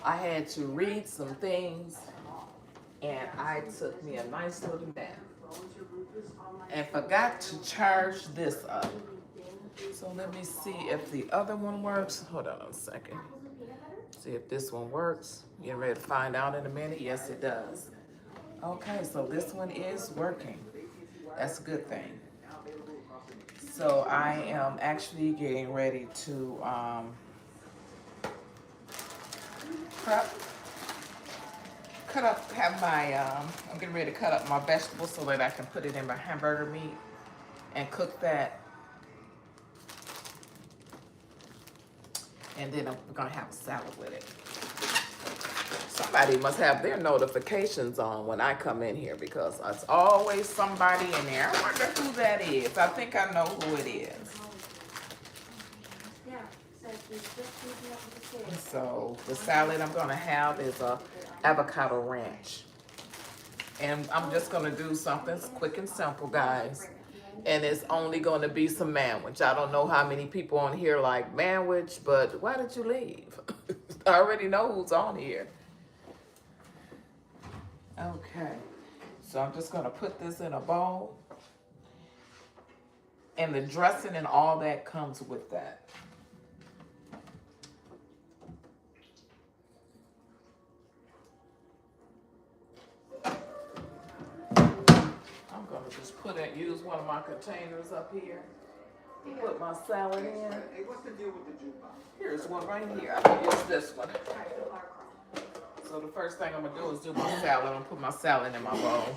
I had to read some things, and I took me a nice little nap and forgot to charge this up. So let me see if the other one works. Hold on a second. See if this one works. Getting ready to find out in a minute. Yes, it does. Okay, so this one is working. That's a good thing. So I am actually getting ready to cut up, have my, I'm getting ready to cut up my vegetables so that I can put it in my hamburger meat and cook that. And then I'm gonna have a salad with it. Somebody must have their notifications on when I come in here because there's always somebody in there. I wonder who that is. I think I know who it is. So the salad I'm gonna have is a avocado ranch. And I'm just gonna do something quick and simple, guys. And it's only gonna be some manwich. I don't know how many people on here like manwich, but why did you leave? I already know who's on here. Okay, so I'm just gonna put this in a bowl. And the dressing and all that comes with that. I'm gonna just use one of my containers up here. Put my salad in. Hey, what's the deal with the jukebox? Here's one right here. I'm gonna use this one. So the first thing I'm gonna do is do my salad. I'm gonna put my salad in my bowl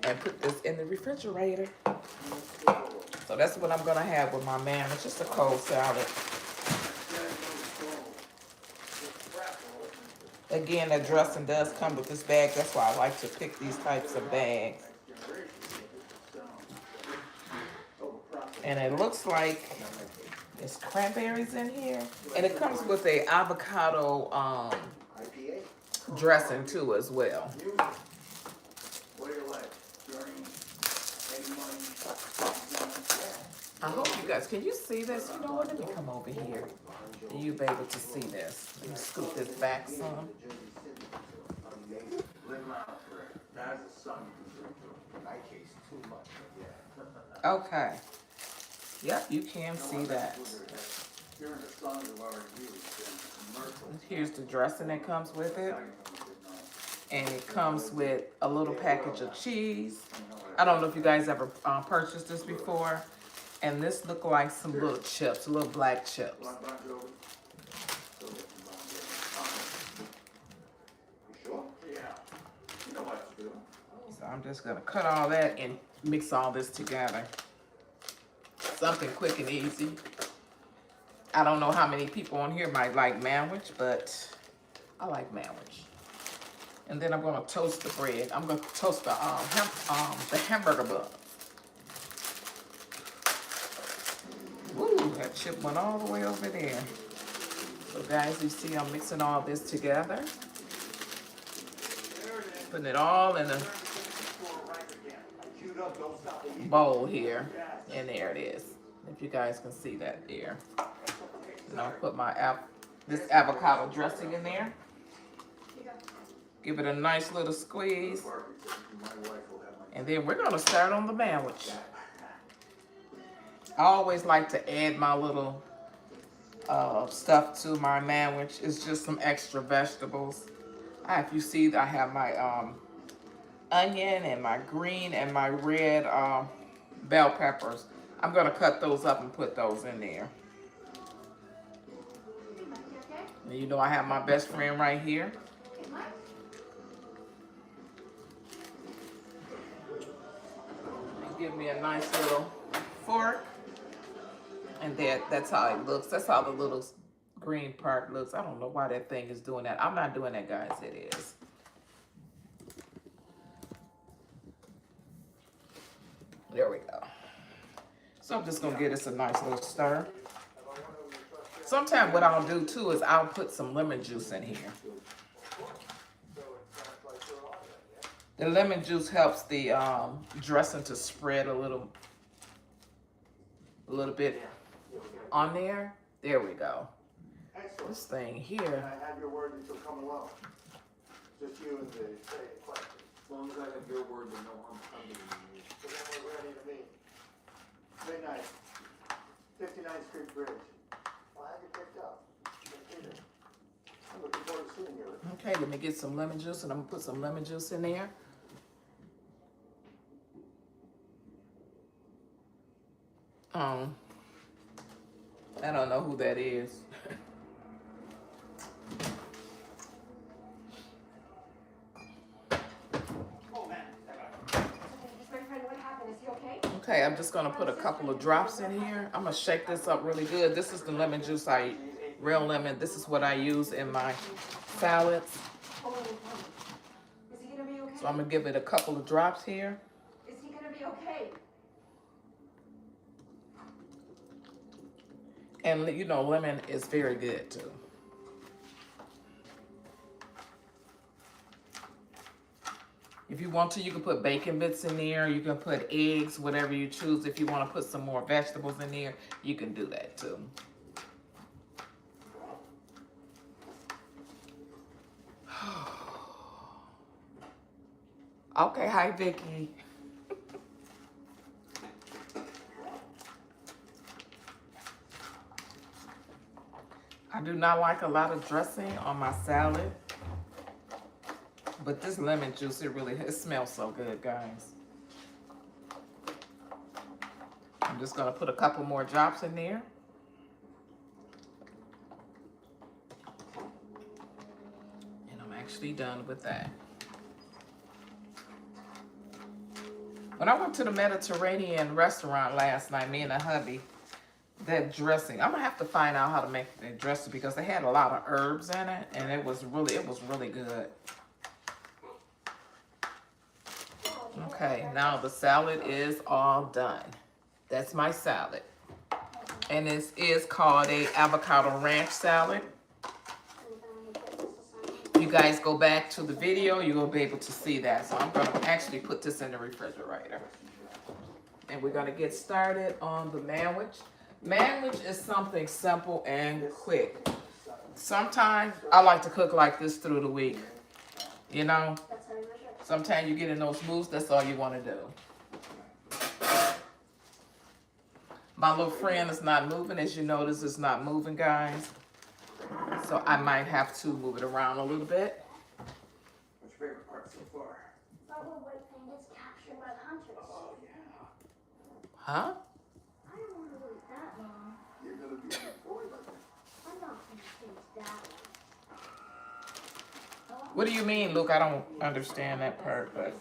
and put this in the refrigerator. So that's what I'm gonna have with my man. It's just a cold salad. Again, the dressing does come with this bag. That's why I like to pick these types of bags. And it looks like there's cranberries in here. And it comes with a avocado dressing too as well. I hope you guys, can you see this? You know what, let me come over here and you'll be able to see this. Let me scoop this back some. Okay. Yep, you can see that. Here's the dressing that comes with it. And it comes with a little package of cheese. I don't know if you guys ever purchased this before. And this look like some little chips, little black chips. So I'm just gonna cut all that and mix all this together. Something quick and easy. I don't know how many people on here might like manwich, but I like manwich. And then I'm gonna toast the bread. I'm gonna toast the hamburger bun. Woo, that chip went all the way over there. So guys, you see I'm mixing all this together. Putting it all in a bowl here. And there it is. If you guys can see that there. And I'll put my this avocado dressing in there. Give it a nice little squeeze. And then we're gonna start on the manwich. I always like to add my little stuff to my manwich. It's just some extra vegetables. If you see, I have my onion and my green and my red bell peppers. I'm gonna cut those up and put those in there. And you know I have my best friend right here. And give me a nice little fork. And that's how it looks. That's how the little green part looks. I don't know why that thing is doing that. I'm not doing that, guys. It is. There we go. So I'm just going to give this a nice little stir. Sometimes what I'll do too is I'll put some lemon juice in here. The lemon juice helps the dressing to spread a little bit on there. There we go. Excellent. This thing And here. I have your word that you'll come alone. Just you and the trade in question. As long as I have your word that no harm's coming to you. So then we're ready to meet. Midnight, 59th Street Bridge. Well, I have you picked up. St. Peter. I'm looking forward to seeing you. Okay, let me get some lemon juice, and I'm gonna put some lemon juice in there. I don't know who that is. Okay, I'm just gonna put a couple of drops in here. I'm gonna shake this up really good. This is the lemon juice real lemon. This is what I use in my salads. So I'm gonna give it a couple of drops here. Is he gonna be okay? And you know, lemon is very good too. If you want to, you can put bacon bits in there. You can put eggs, whatever you choose. If you want to put some more vegetables in there, you can do that too. Okay, hi Vicky. I do not like a lot of dressing on my salad, but this lemon juice, it smells so good, guys. I'm just gonna put a couple more drops in there. And I'm actually done with that. When I went to the Mediterranean restaurant last night, me and the hubby, that dressing, I'm gonna have to find out how to make that dressing because they had a lot of herbs in it, and it was really good. Okay, now the salad is all done. That's my salad. And this is called a avocado ranch salad. You guys go back to the video, you're gonna be able to see that. So I'm gonna actually put this in the refrigerator. And we're gonna get started on the Manwich. Manwich is something simple and quick. Sometimes I like to cook like this through the week. You know, sometimes you get in those moods, that's all you wanna do. My little friend is not moving. As you notice, it's not moving, guys. So I might have to move it around a little bit. What's your favorite part so far? Bubble White Panda gets captured by the hunters. Oh, yeah. Huh? I don't want to wait that long. You're gonna be a good boy like that. I'm not going to change that one. What do you mean, Luke? I don't understand that part, but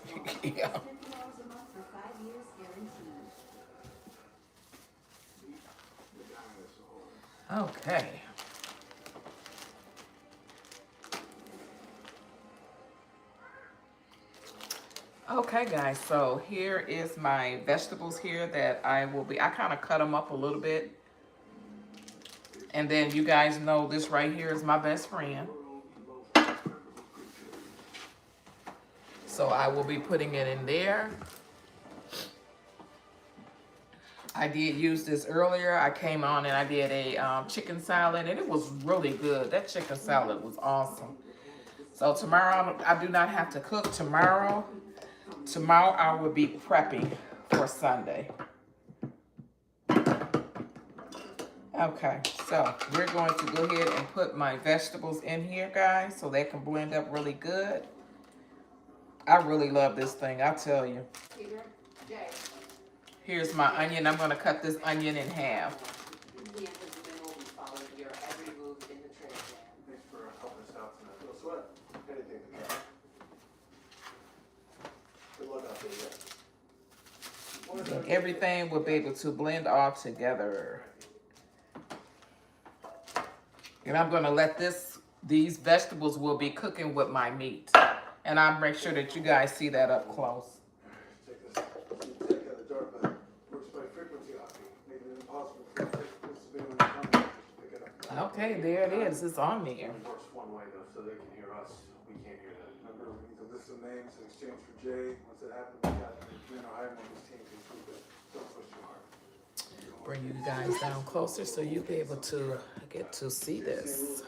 yeah. $50 a month for 5 years guaranteed. Okay. Okay, guys, so here is my vegetables here that I kind of cut them up a little bit. And then you guys know this right here is my best friend. So I will be putting it in there. I did use this earlier. I came on and I did a chicken salad, and it was really good. That chicken salad was awesome. So tomorrow, I do not have to cook tomorrow. Tomorrow, I will be prepping for Sunday. Okay, so we're going to go ahead and put my vegetables in here, guys, so they can blend up really good. I really love this thing, I tell you. Here's my onion. I'm going to cut this onion in half. Thanks for helping us out tonight. No sweat. Anything to try. Good luck out there, yeah. And everything will be able to blend all together. And I'm going to let these vegetables will be cooking with my meat. And I'll make sure that you guys see that up close. Check this out. Check out the dark button. Works by frequency hopping. Making it impossible for this to be when you come to pick it up. Okay, there it is. It's on there. It works one way though, so they can hear us. We can't hear them. Remember, we need to list some names in exchange for Jay. Once that happens, we got the men are hiring on this team to improve it. Don't push too hard. bring you guys down closer so you'll be able to get to see this.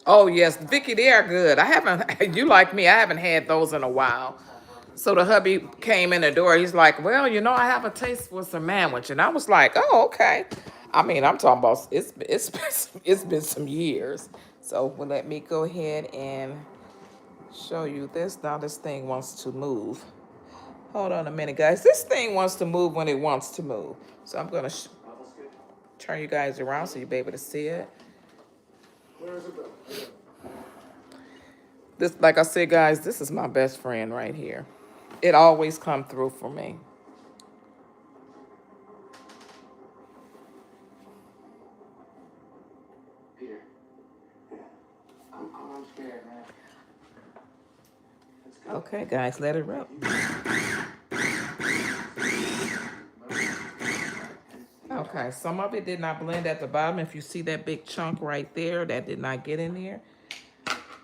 Oh yes, Vicky, they are good. I haven't, you like me, I haven't had those in a while. So the hubby came in the door. He's like, "Well, you know, I have a taste for some Manwich," and I was like, "Oh, okay." I mean, I'm talking about it's been some years. So well, let me go ahead and show you this. Now this thing wants to move. Hold on a minute, guys. This thing wants to move when it wants to move. So I'm gonna turn you guys around so you'll be able to see it. This, like I said, guys, this is my best friend right here. It always come through for me. Peter. I'm scared, man. Okay, guys, let it rip. Okay, some of it did not blend at the bottom. If you see that big chunk right there, that did not get in there.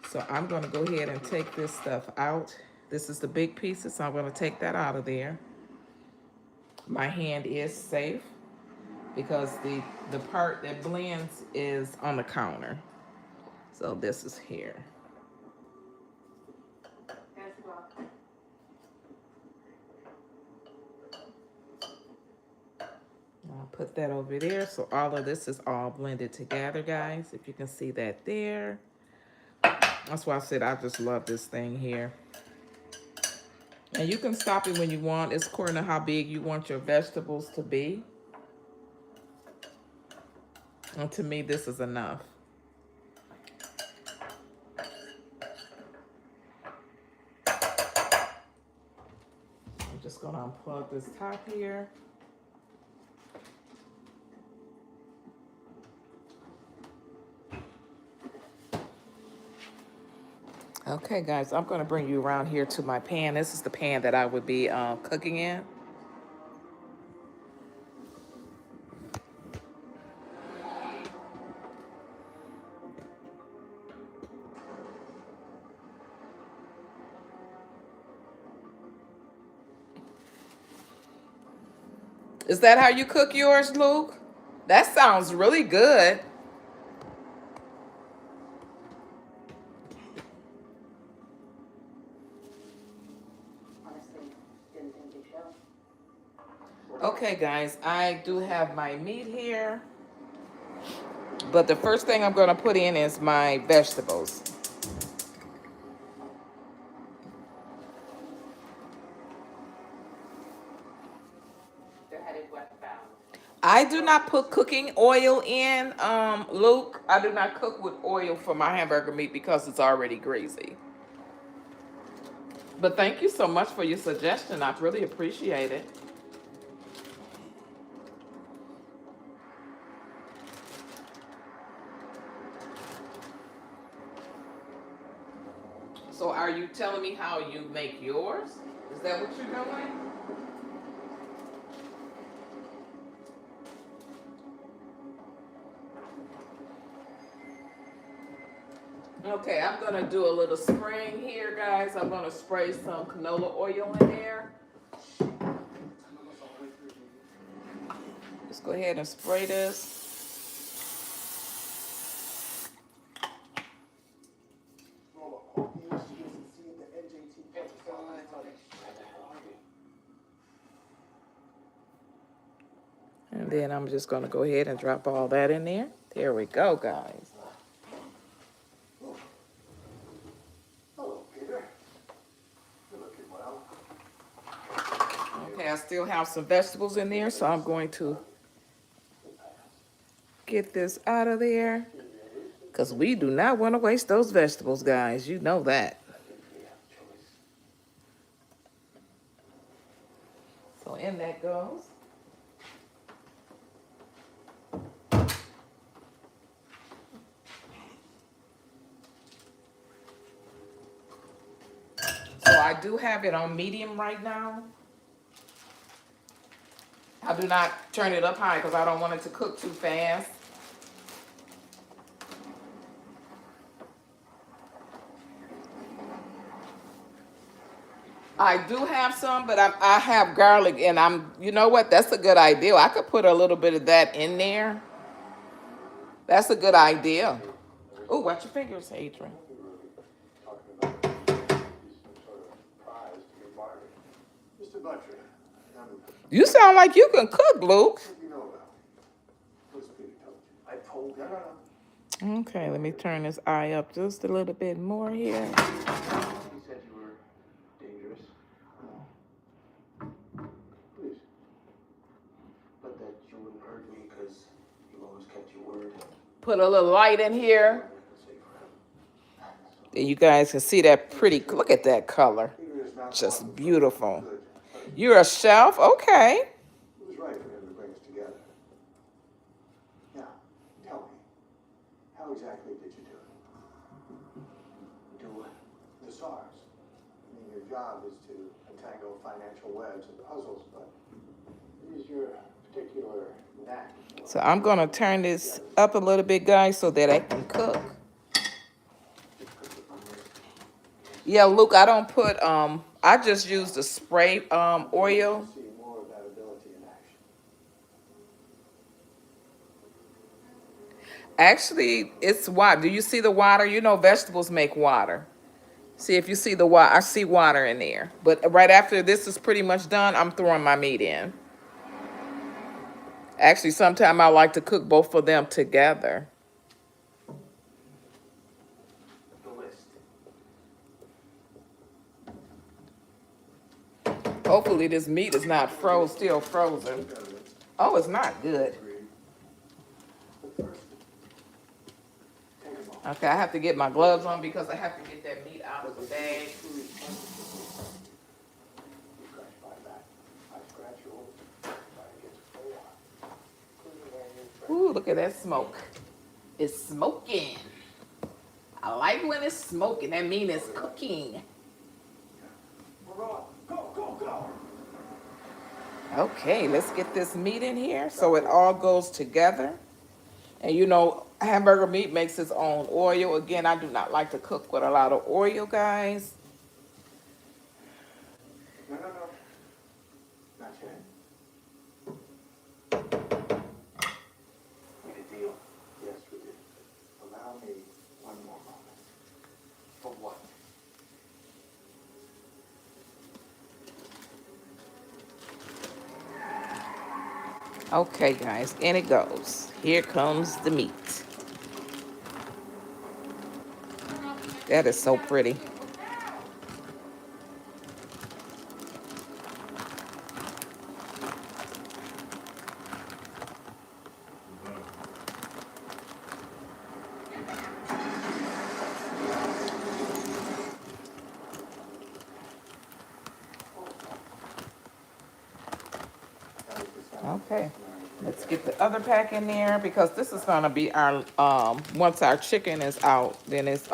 So I'm gonna go ahead and take this stuff out. This is the big pieces, so I'm gonna take that out of there. My hand is safe because the part that blends is on the counter. So this is here. I'll put that over there. So all of this is all blended together, guys. If you can see that there. That's why I said I just love this thing here. And you can stop it when you want. It's according to how big you want your vegetables to be. And to me, this is enough. I'm just gonna unplug this top here. Okay, guys, I'm gonna bring you around here to my pan. This is the pan that I would be cooking in. Is that how you cook yours, Luke? That sounds really good. Okay, guys, I do have my meat here. But the first thing I'm gonna put in is my vegetables. I do not put cooking oil in, Luke. I do not cook with oil for my hamburger meat because it's already greasy. But thank you so much for your suggestion. I really appreciate it. So are you telling me how you make yours? Is that what you're doing? Okay, I'm gonna do a little spraying here, guys. I'm gonna spray some canola oil in there. Just go ahead and spray this. And then I'm just gonna go ahead and drop all that in there. There we go, guys. Okay, I still have some vegetables in there, so I'm going to get this out of there because we do not want to waste those vegetables, guys. You know that. So in that goes. So I do have it on medium right now. I do not turn it up high because I don't want it to cook too fast. I do have some, but I have garlic, and you know what? That's a good idea. I could put a little bit of that in there. That's a good idea. Oh, watch your fingers, Adrian. Talking about some sort of prize to be bartered. Mr. Butcher, You sound like you can cook, Luke. what do you know about me? What's Peter told you? I told you. No. Okay, let me turn this eye up just a little bit more here. He said you were dangerous. Please. But that you wouldn't hurt me because you always kept your word. Put a little light in here. And you guys can see that pretty, look at that color. Just beautiful. You're a chef? Okay. It was right for him to bring us together. Now, tell me, how exactly did you do it? Do what? The SARS. I mean, your job is to untangle financial webs and puzzles, but it is your particular knack. So I'm going to turn this up a little bit, guys, so that I can cook. Yeah, Luke, I don't put, I just use the spray oil. See more of that ability in action. Actually, it's water. Do you see the water? You know vegetables make water. See if you see the water. I see water in there. But right after this is pretty much done, I'm throwing my meat in. Actually, sometimes I like to cook both of them together. Hopefully this meat is not still frozen. Oh, it's not good. Okay, I have to get my gloves on because I have to get that meat out of the bag. Ooh, look at that smoke. It's smoking. I like when it's smoking. That means it's cooking. Okay, let's get this meat in here so it all goes together. And you know, hamburger meat makes its own oil. Again, I do not like to cook with a lot of oil, guys. No. Not yet. We did a deal. Yes, we did. Allow me one more moment. For what? Okay, guys, in it goes. Here comes the meat. That is so pretty. Okay, let's get the other pack in there because this is gonna be our once our chicken is out, then it's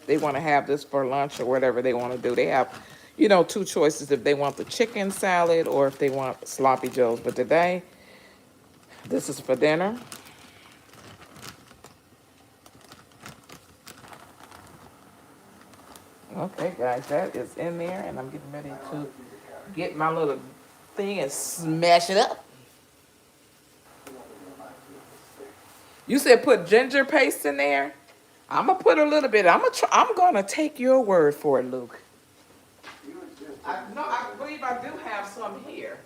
they want to have this for lunch or whatever they want to do. They have, you know, two choices if they want the chicken salad or if they want sloppy joes. But today, this is for dinner. Okay, guys, that is in there, and I'm getting ready to get my little thing and smash it up. You said put ginger paste in there? I'm gonna put a little bit. I'm gonna take your word for it, Luke. I believe I do have some here.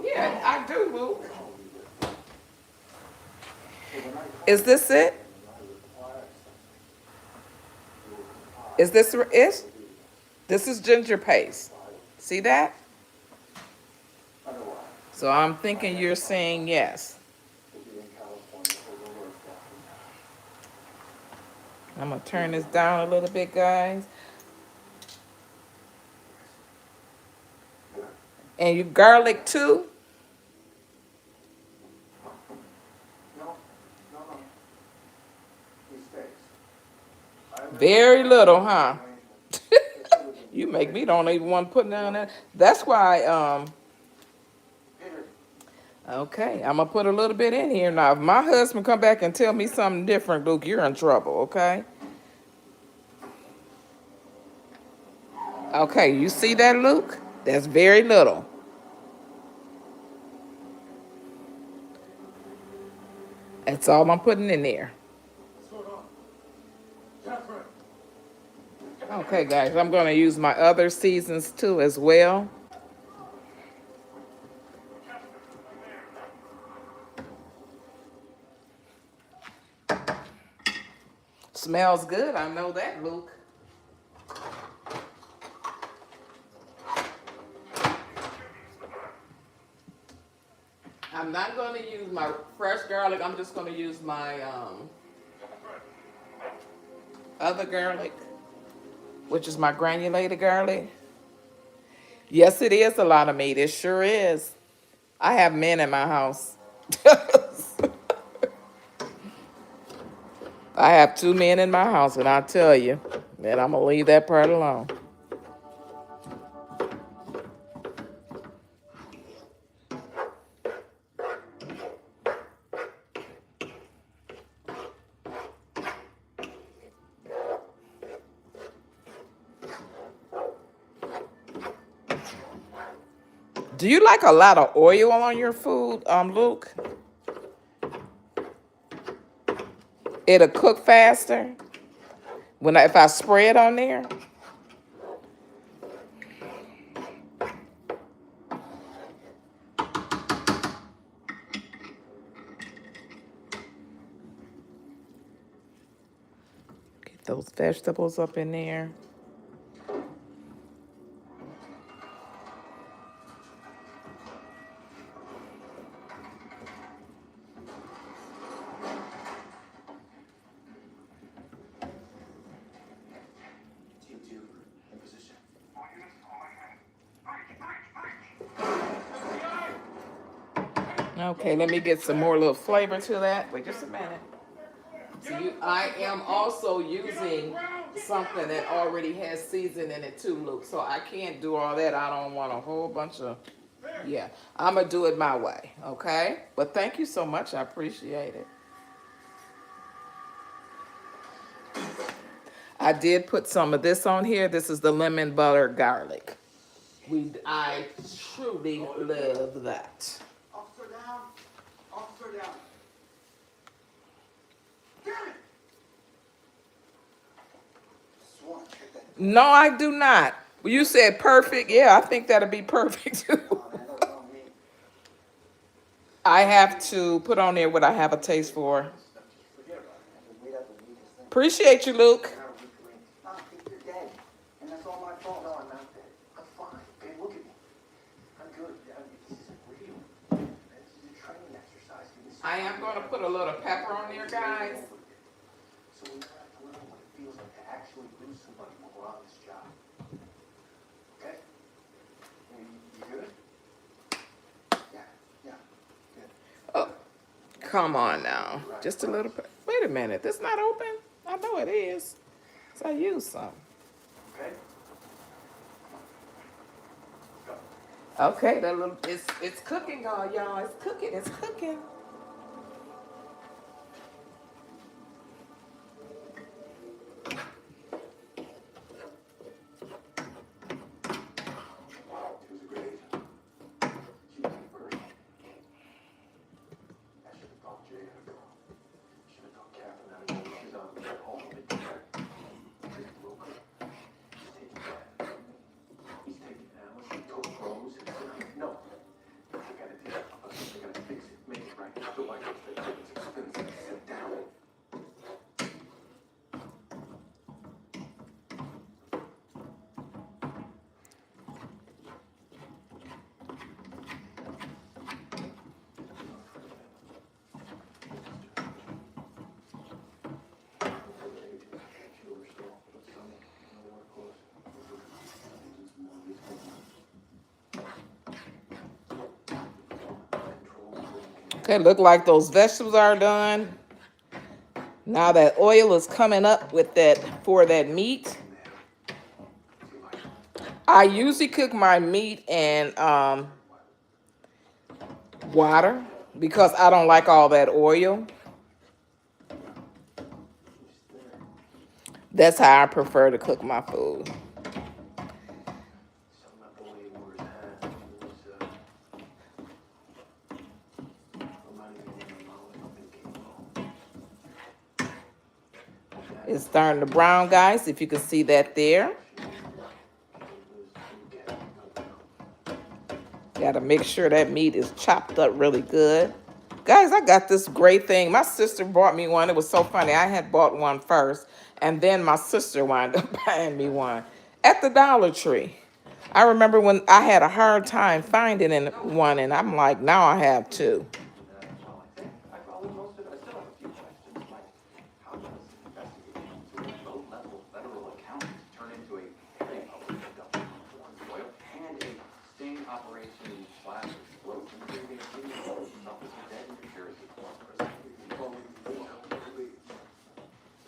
Yeah, I do, Luke. Is this it? Is this it? This is ginger paste. See that? So I'm thinking you're saying yes. I'm gonna turn this down a little bit, guys. And you garlic too? No. Mistakes. Very little, huh? You make me don't even want to put down that. That's why, okay, I'm gonna put a little bit in here. Now, if my husband come back and tell me something different, Luke, you're in trouble, okay? Okay, you see that, Luke? That's very little. That's all I'm putting in there. What's going on? Catherine! Okay, guys, I'm going to use my other seasons too as well. Smells good, I know that, Luke. I'm not going to use my fresh garlic. I'm just going to use my other garlic, which is my granulated garlic. Yes, it is a lot of meat. It sure is. I have men in my house. I have 2 men in my house, and I tell you, man, I'm going to leave that part alone. Do you like a lot of oil on your food, Luke? It'll cook faster if I spray it on there. Get those vegetables up in there. Team 2, in position. Okay, let me get some more little flavor to that. Wait just a minute. So I am also using something that already has seasoning in it too, Luke. So I can't do all that. I don't want a whole bunch of, yeah. I'm going to do it my way, okay? But thank you so much. I appreciate it. I did put some of this on here. This is the lemon butter garlic. I truly love that. Officer down. Officer down. Damn it! Swan, check that. No, I do not. Well, you said perfect. Yeah, I think that'll be perfect too. Oh, man, that was on me. I have to put on there what I have a taste for. Forget about it. I can wait out the weakest thing. Appreciate you, Luke. I think you're dead. And that's all my fault. No, I'm not dead. I'm fine. Okay, look at me. I'm good. This isn't real. This is a training exercise. I am going to put a little pepper on there, guys. So we have to learn what it feels like to actually lose somebody when we're on this job. Okay? You good? Yeah. Good. Oh, come on now. Just a little. Wait a minute. This not open? I know it is. So I use some. Okay? Okay, that little. It's cooking, y'all. It's cooking. It's cooking. It was a great agent. She was a person. I should have thought Jay had gone. Should have thought Catherine had gone. She's on the home of it. Just broke her. He's taking that. He's taking Alice. He told Rose. No. I gotta do it. I gotta fix it. Make it right. Otherwise, it's expensive. Sit down. Okay, look like those vegetables are done. Now that oil is coming up with that for that meat. I usually cook my meat in water because I don't like all that oil. That's how I prefer to cook my food. It's starting to brown, guys, if you can see that there. Got to make sure that meat is chopped up really good. Guys, I got this great thing. My sister bought me one. It was so funny. I had bought one first, and then my sister wound up buying me one at the Dollar Tree. I remember when I had a hard time finding one, and I'm like, now I have two.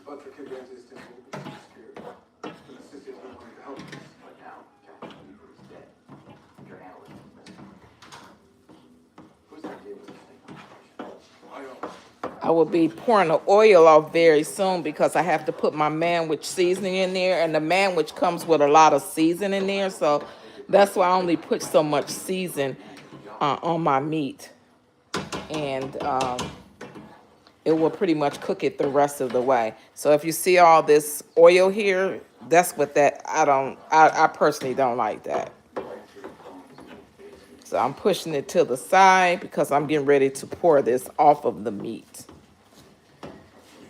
But the kid's existence will be obscured. And the sisters are going to help us. But now, Captain Weaver is dead. Your analyst is missing. Whose idea was this thing operation? I will be pouring the oil off very soon because I have to put my Manwich seasoning in there. And the Manwich comes with a lot of seasoning in there. So that's why I only put so much season on my meat. And it will pretty much cook it the rest of the way. So if you see all this oil here, that's what that, I personally don't like that. So I'm pushing it to the side because I'm getting ready to pour this off of the meat.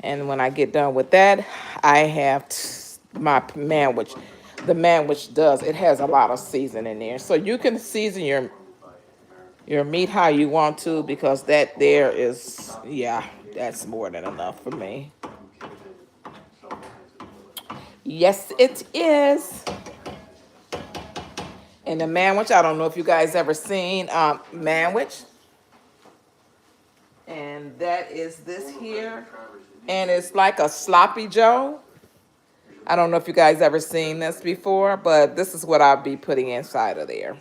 And when I get done with that, I have my Manwich. The Manwich it has a lot of seasoning in there. So you can season your meat how you want to, because that there is, yeah, that's more than enough for me. Yes, it is. And the Manwich, I don't know if you guys ever seen Manwich. And that is this here. And it's like a sloppy Joe. I don't know if you guys ever seen this before, but this is what I'll be putting inside of there.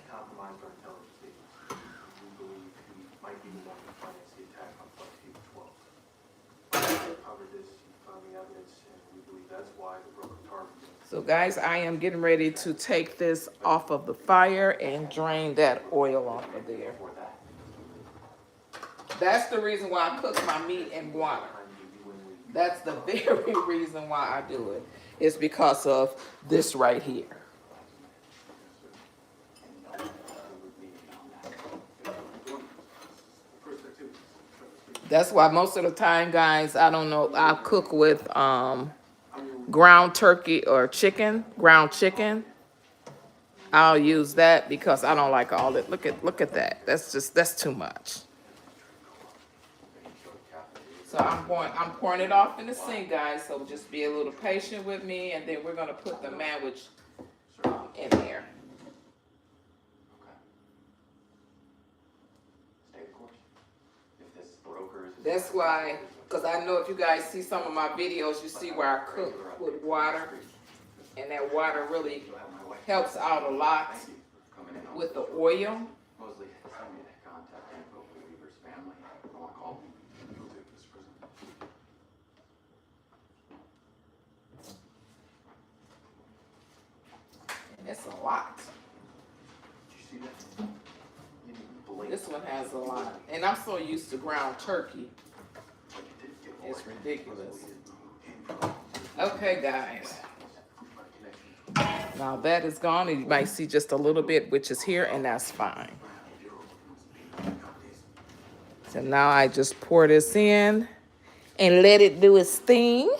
So guys, I am getting ready to take this off of the fire and drain that oil off of there. That's the reason why I cook my meat in water. That's the very reason why I do it. It's because of this right here. That's why most of the time, guys, I don't know, I'll cook with ground turkey or ground chicken. I'll use that because I don't like all that. Look at that. That's too much. So I'm pouring it off in the sink, guys. So just be a little patient with me, and then we're gonna put the Manwich in there. That's why, because I know if you guys see some of my videos, you see where I cook with water, and that water really helps out a lot with the oil. It's a lot. This one has a lot. And I'm so used to ground turkey. It's ridiculous. Okay, guys. Now that is gone, and you might see just a little bit, which is here, and that's fine. So now I just pour this in and let it do its thing.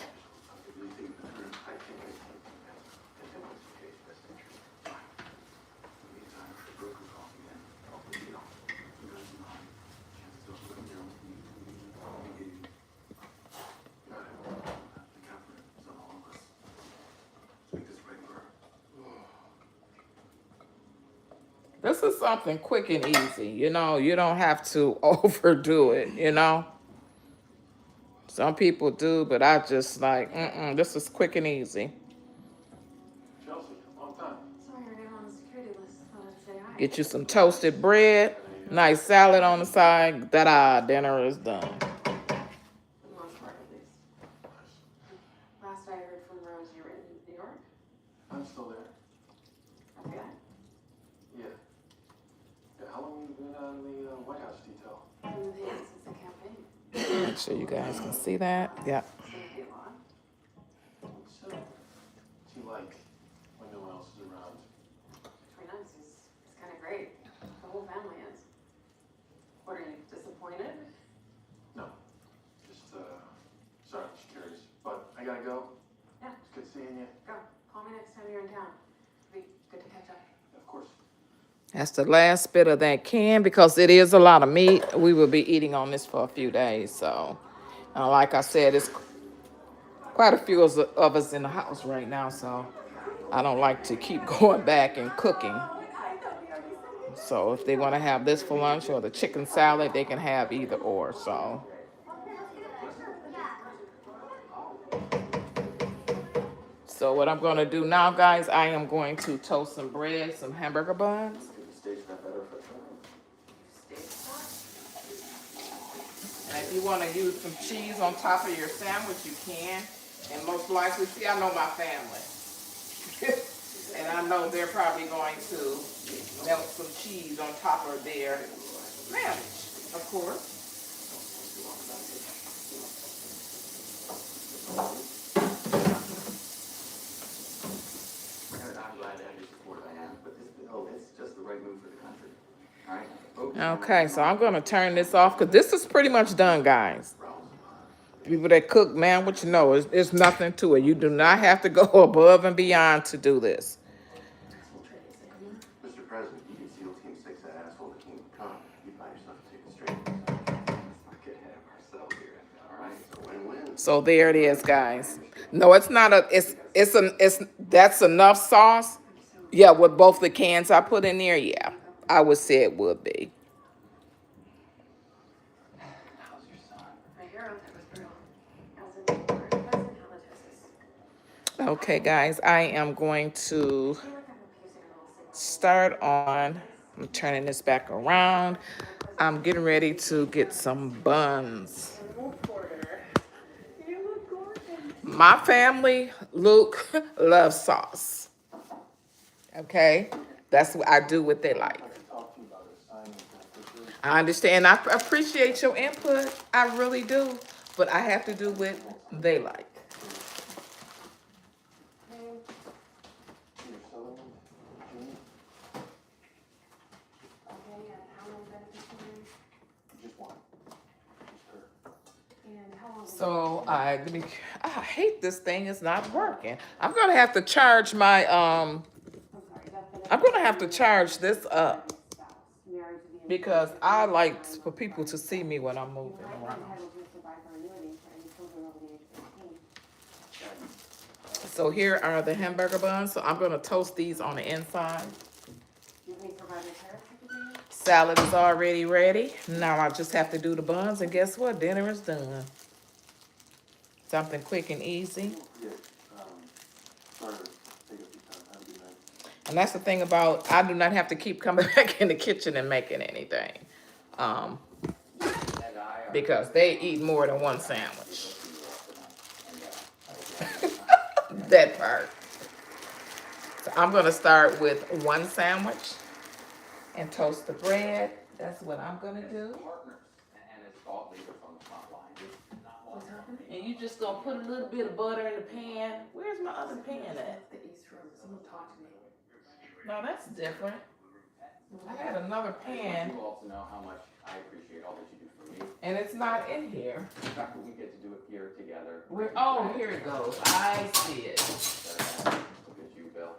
This is something quick and easy, you know. You don't have to overdo it, you know. Some people do, but I just like, this is quick and easy. Chelsea, long time. Sorry, your name on the security list. Thought I'd say hi. Get you some toasted bread, nice salad on the side. Ta-da, dinner is done. For the most part, at least. Last I heard from Rose, you were in New York. I'm still there. I forgot. Yeah. How long have you been on the White House detail? Been with him since the campaign. Make sure you guys can see that. Yeah. So, hey, Law. That's the last bit of that can because it is a lot of meat. We will be eating on this for a few days. So, like I said, it's quite a few of us in the house right now. So, I don't like to keep going back and cooking. So, if they want to have this for lunch or the chicken salad, they can have either or. So what I'm going to do now, guys, I am going to toast some bread, some hamburger buns. And if you want to use some cheese on top of your sandwich, you can. And most likely, see, I know my family. And I know they're probably going to melt some cheese on top of their sandwich, of course. I'm glad to have your support, Diane, but this bill is just the right move for the country. All right? Okay, so I'm going to turn this off because this is pretty much done, guys. People that cook, man, what you know, there's nothing to it. You do not have to go above and beyond to do this. Mr. President, you can SEAL Team 6 that asshole that came to come. You buy yourself a ticket straight. Let's not get ahead of ourselves here, all right? It's a win-win. So there it is, guys. No, it's not a, that's enough sauce. Yeah, with both the cans I put in there, yeah, I would say it would be. How's your son? My hero, that was brutal. As a newborn, that's in halitosis. Okay, guys, I am going to I feel like I'm abusing a little signal. start on, I'm turning this back around. I'm getting ready to get some buns. You look gorgeous. My family, Luke, loves sauce. Okay? That's what I do what they like. I understand. I appreciate your input. I really do. But I have to do what they like. So I hate this thing. It's not working. I'm gonna have to charge my I'm gonna have to charge this up because I like for people to see me when I'm moving around. So here are the hamburger buns. So I'm gonna toast these on the inside. Salad is already ready. Now I just have to do the buns, and guess what? Dinner is done. Something quick and easy. And that's the thing about, I do not have to keep coming back in the kitchen and making anything. Because they eat more than one sandwich. That part. So I'm gonna start with one sandwich and toast the bread. That's what I'm gonna do. And you just gonna put a little bit of butter in the pan. Where's my other pan at? The East Room. Someone talk to me. No, that's different. I had another pan. You also know how much I appreciate all that you do for me. And it's not in here. The fact that we get to do it here together. Oh, here it goes. I see it. Look at you, Bill.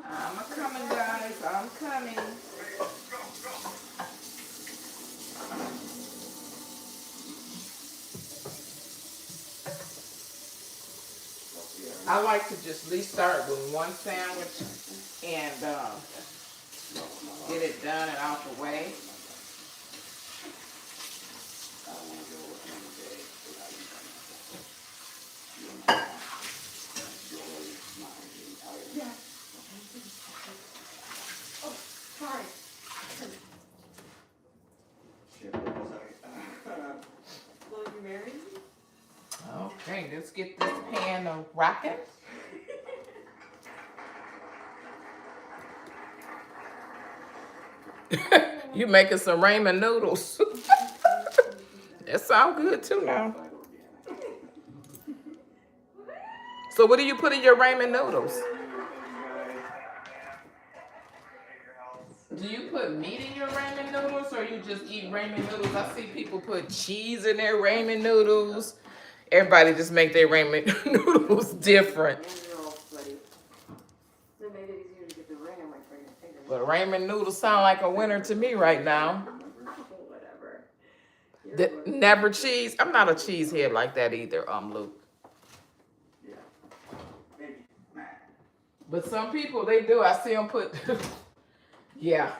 I'm coming, guys. I'm coming. I like to just restart with one sandwich and get it done and out the way. Sorry. Will you marry me? Okay, let's get this pan rocking. You making some ramen noodles. That sound good too now. So what do you put in your ramen noodles? Do you put meat in your ramen noodles or you just eat ramen noodles? I see people put cheese in their ramen noodles. Everybody just make their ramen noodles different. made it easier to get the ring on my pregnant fingers. But ramen noodles sound like a winner to me right now. Whatever. Never cheese. I'm not a cheesehead like that either, Luke. Yeah. Maybe. But some people, they do. I see them put, yeah.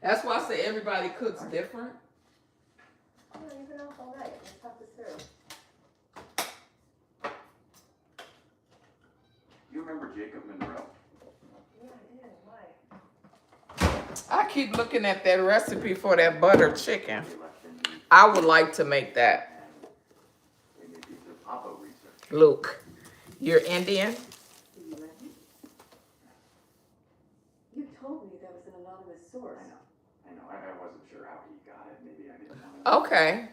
That's why I say everybody cooks different. Oh, you've been off all night. Let's talk this through. You remember Jacob Monroe? Yeah, I did. Why? I keep looking at that recipe for that butter chicken. He left Indy I would like to make that. and they made these Papa research. Luke, you're Indian? Did you let him? You told me that was an anonymous source. I know. I wasn't sure how he got it. Maybe I didn't want to. Okay,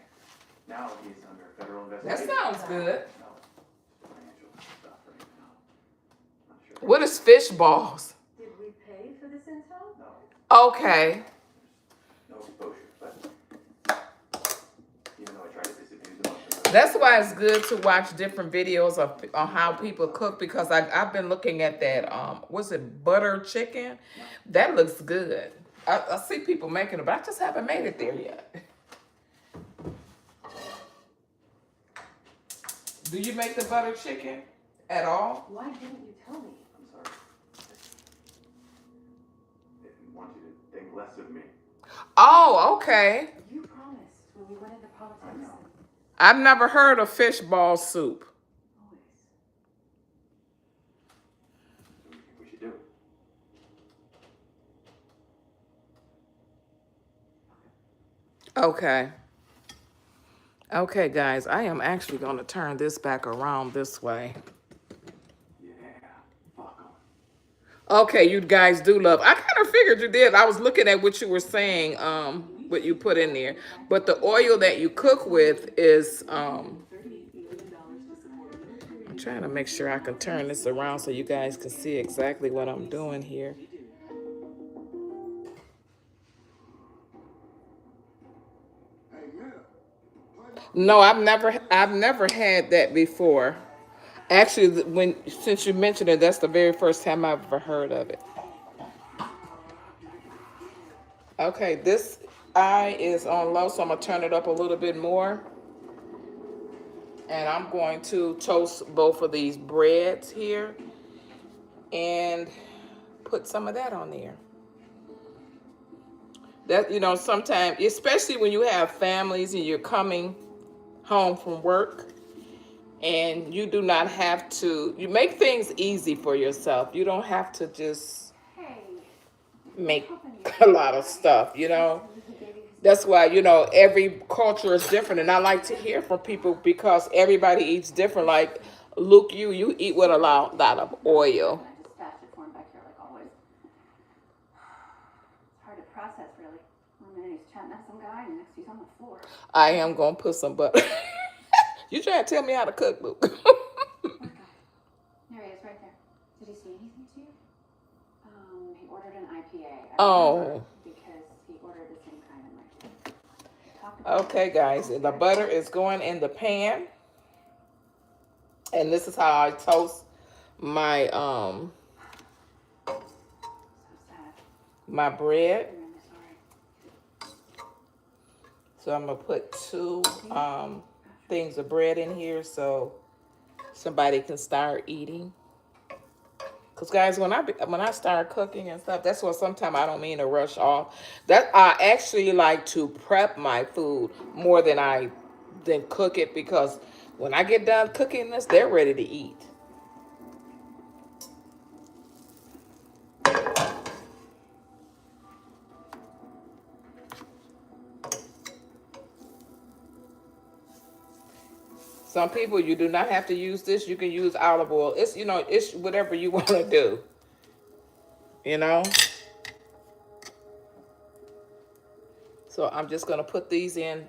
Now he's under federal that investigation. sounds good. No, financial stuff right now. Not sure. What is fish balls? Did we pay for this intel? No, Okay. no exposure. But even though I tried to disabuse him of the That's why it's good to watch different videos of on how people cook, because I've been looking at that what's it, butter chicken? That looks good. I see people making it, but I just haven't made it there yet. Do you make the butter chicken at all? Why didn't you tell me? I'm sorry. I didn't want you to think less of me. Oh, okay. You promised when we went into politics. I know. I've never heard of fish ball soup. Always. What do you think we should do? Okay. Okay, guys, I am actually going to turn this back around this way. Yeah, fuck 'em. Okay, you guys do love. I kind of figured you did. I was looking at what you were saying, what you put in there. But the oil that you cook with is, I'm trying to make sure I can turn this around so you guys can see exactly what I'm doing here. Hey, yeah. No, I've never had that before. Actually, since you mentioned it, that's the very first time I've ever heard of it. Okay, this eye is on low, so I'm gonna turn it up a little bit more. And I'm going to toast both of these breads here and put some of that on there. That, you know, sometimes, especially when you have families and you're coming home from work, and you do not have to, you make things easy for yourself. You don't have to just make a lot of stuff, you know. That's why, you know, every culture is different, and I like to hear from people because everybody eats different. Like Luke, you eat with a lot of oil. I just stashed it for him back here like always. It's hard to process, really. One minute he's chatting at some guy, and next he's on the floor. I am gonna put some butter. You trying to tell me how to cook, Luke? What guy? There he is, right there. Did he say anything to you? He ordered an IPA. Oh. Because he ordered the same kind of IPA. Okay, guys, the butter is going in the pan, and this is how I toast my So sad. my bread. I'm really sorry. So I'm gonna put two things of bread in here so somebody can start eating. Cause guys, when I start cooking and stuff, that's what sometimes I don't mean to rush off. That I actually like to prep my food more than cook it, because when I get done cooking this, they're ready to eat. Some people, you do not have to use this. You can use olive oil. It's, you know, it's whatever you want to do. You know? So I'm just going to put these in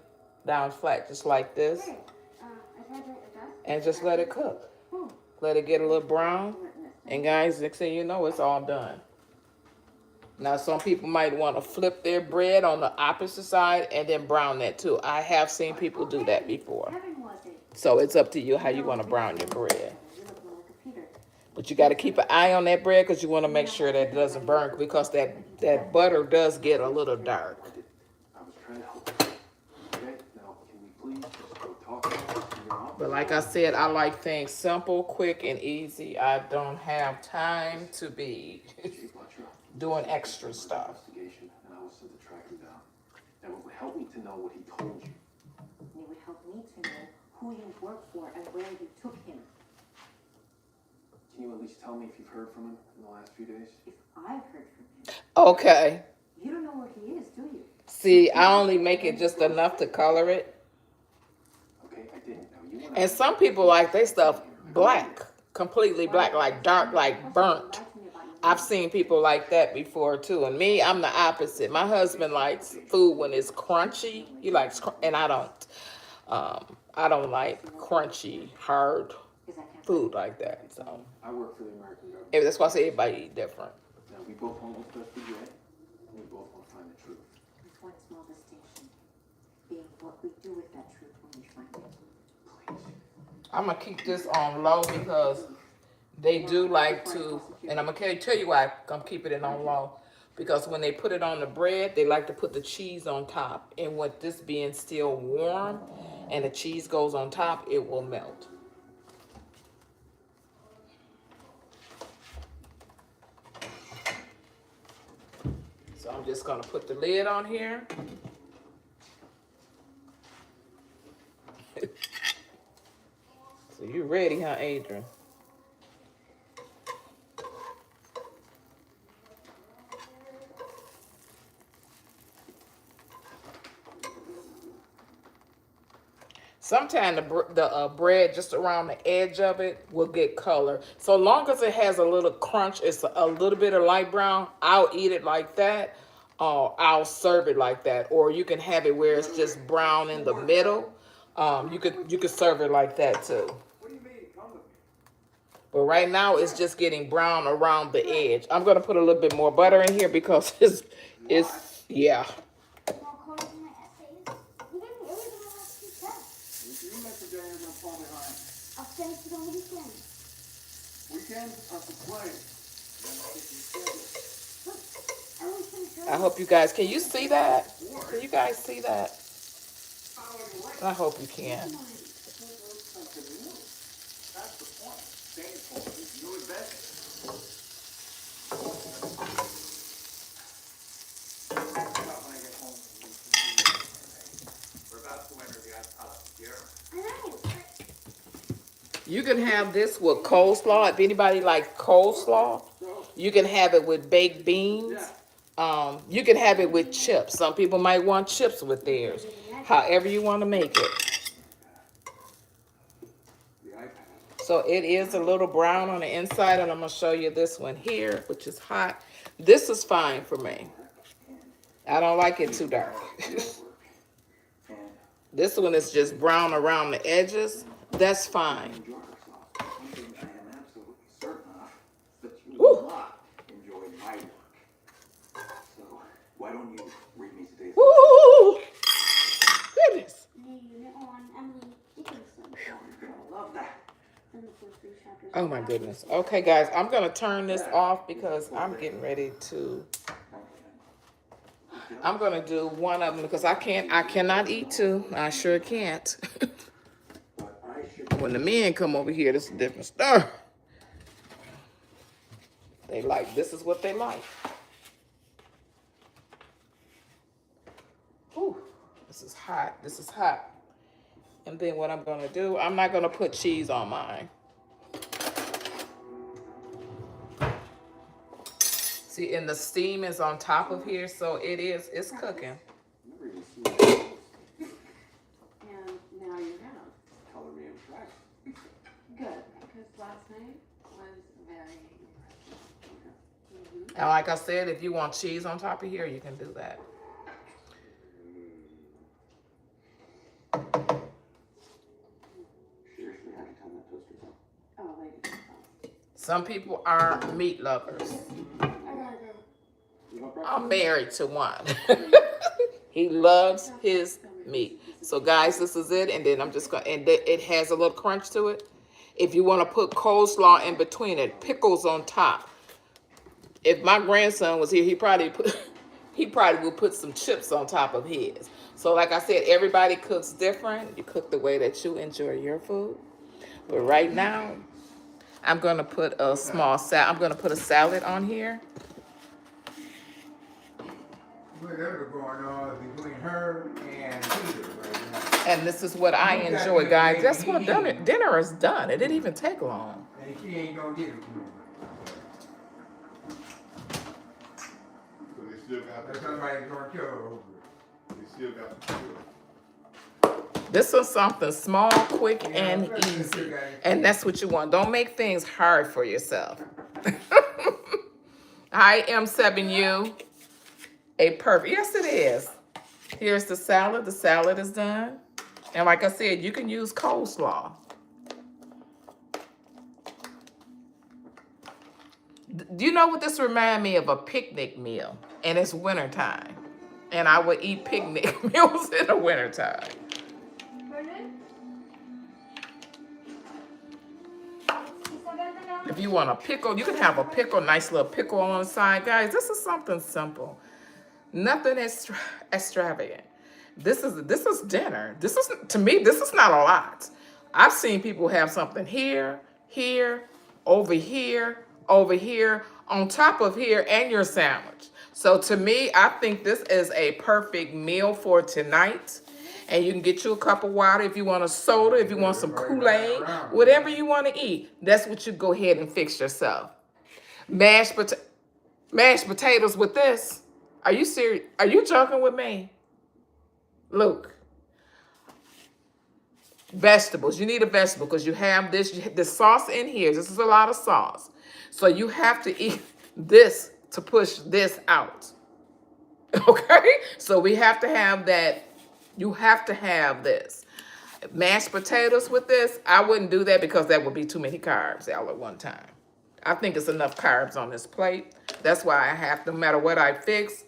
down flat, just like this. Hey, I tried to adjust. And just let it cook. Let it get a little brown. And guys, next thing you know, it's all done. Now, some people might want to flip their bread on the opposite side and then brown that too. I have seen people do that before. Kevin was it? So it's up to you how you want to brown your bread. You look more like a Peter. But you got to keep an eye on that bread because you want to make sure that it doesn't burn because that butter does get a little dark. I was trying to help. Okay, now can we please just go talk about this in your office? But like I said, I like things simple, quick, and easy. I don't have time to be Chief Butcher, doing extra stuff. investigation, and I was sent to track him down. Now it would help me to know what he told you. And it would help me to know who you work for and where you took him. Can you at least tell me if you've heard from him in the last few days? If I've heard from him. Okay. You don't know where he is, do you? See, I only make it just enough to color it. Okay, I didn't know. You went And out some people like their stuff black, completely black, like dark, like burnt. I've seen people like that before too. And me, I'm the opposite. My husband likes food when it's crunchy. He likes, and I don't. I don't like crunchy, hard food like that. So I work for the American government. that's why I say everybody eat different. Now we both want what's best for you, right? And we both want to find the truth. With one small distinction, being what we do with that truth when we find it. Please. I'm gonna keep this on low because they do like to, and I'm gonna tell you why I'm keeping it on low. Because when they put it on the bread, they like to put the cheese on top. And with this being still warm and the cheese goes on top, it will melt. So I'm just gonna put the lid on here. So you ready, huh, Adrian? Sometimes the bread just around the edge of it will get color. So long as it has a little crunch, it's a little bit of light brown, I'll eat it like that. I'll serve it like that. Or you can have it where it's just brown in the middle. You could serve it like that too. But right now it's just getting brown around the edge. I'm gonna put a little bit more butter in here because it's yeah. More corners in my essays. You gave me A's in the last 2 tests. You mentioned that you're gonna fall behind. I'll finish it on the weekend. Weekend, I could play. Look, I only finished I hope you guys, can you see that? Can you guys see that? I hope you can. That's the point. Staying focused, you advance. When I get home, we're about to enter the atmosphere. I know. You can have this with coleslaw. If anybody likes coleslaw, you can have it with baked beans. You can have it with chips. Some people might want chips with theirs. However you want to make it. The iPad. So it is a little brown on the inside, and I'm going to show you this one here, which is hot. This is fine for me. I don't like it too dark. This one is just brown around the edges. That's fine. Enjoy herself. One thing I am absolutely certain of is that you Woo. will not enjoy my work. So, why don't you read me today's Woo! Goodness. New unit on Emily Dickinson. You're gonna love that. And the first 3 chapters. Oh my goodness. Okay, guys, I'm going to turn this off because I'm getting ready to. I'm going to do one of them because I cannot eat 2. I sure can't. But I should When the men come over here, this is a different story. They like, this is what they like. Ooh, this is hot. This is hot. And then what I'm going to do, I'm not going to put cheese on mine. See, and the steam is on top of here, so it's cooking. never even seen that. And now you have. Color me impressed. Good, because last night was very impressive. And like I said, if you want cheese on top of here, you can do that. Seriously, have you done that toaster though? Oh, lady. Some people are meat lovers. I gotta go. You want I'm married to one. He loves his meat. So guys, this is it. And then I'm just going, and it has a little crunch to it. If you want to put coleslaw in between it, pickles on top. If my grandson was here, he probably would put some chips on top of his. So like I said, everybody cooks different. You cook the way that you enjoy your food. But right now, I'm gonna put a small salad. I'm gonna put a salad on here. Whatever going on between her and Peter right now. And this is what I enjoy, guys. That's what dinner is done. It didn't even take long. And she ain't gonna get it from him. So they still got That's somebody's gonna kill her over it. They still got the kill. This is something small, quick, and easy. And that's what you want. Don't make things hard for yourself. I am 7U. A perfect. Yes, it is. Here's the salad. The salad is done. And like I said, you can use coleslaw. Do you know what this reminds me of? A picnic meal. And it's wintertime. And I would eat picnic meals in the wintertime. If you want a pickle, you can have a pickle, nice little pickle on the side. Guys, this is something simple. Nothing extravagant. This is dinner. To me, this is not a lot. I've seen people have something here, over here, on top of here, and your sandwich. So to me, I think this is a perfect meal for tonight. And you can get you a cup of water if you want a soda, if you want some Kool-Aid, whatever you want to eat. That's what you go ahead and fix yourself. Mashed potatoes with this. Are you serious? Are you joking with me? Luke. Vegetables. You need a vegetable because you have the sauce in here. This is a lot of sauce. So you have to eat this to push this out. Okay? So we have to have that. You have to have this. Mashed potatoes with this, I wouldn't do that because that would be too many carbs all at one time. I think it's enough carbs on this plate. That's why I have, no matter what I fix,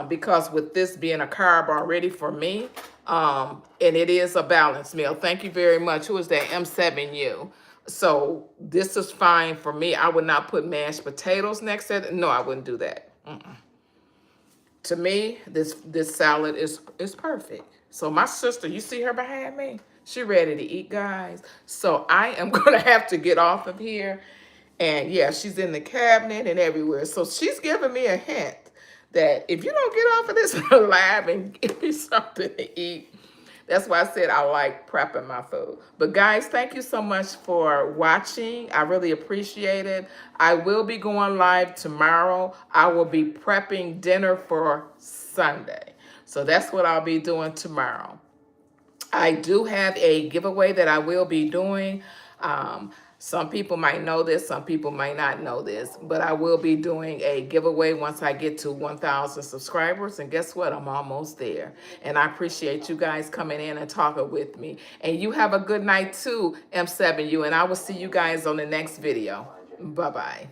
because with this being a carb already for me, and it is a balanced meal. Thank you very much. Who is that? M7U. So this is fine for me. I would not put mashed potatoes next to it. No, I wouldn't do that. To me, this salad is perfect. So my sister, you see her behind me? She ready to eat, guys. So I am going to have to get off of here. And yeah, she's in the cabinet and everywhere. So she's giving me a hint that if you don't get off of this live and give me something to eat, that's why I said I like prepping my food. But guys, thank you so much for watching. I really appreciate it. I will be going live tomorrow. I will be prepping dinner for Sunday. So that's what I'll be doing tomorrow. I do have a giveaway that I will be doing. Some people might know this, some people might not know this, but I will be doing a giveaway once I get to 1,000 subscribers. And guess what? I'm almost there. And I appreciate you guys coming in and talking with me. And you have a good night too, M7U. And I will see you guys on the next video. Bye-bye.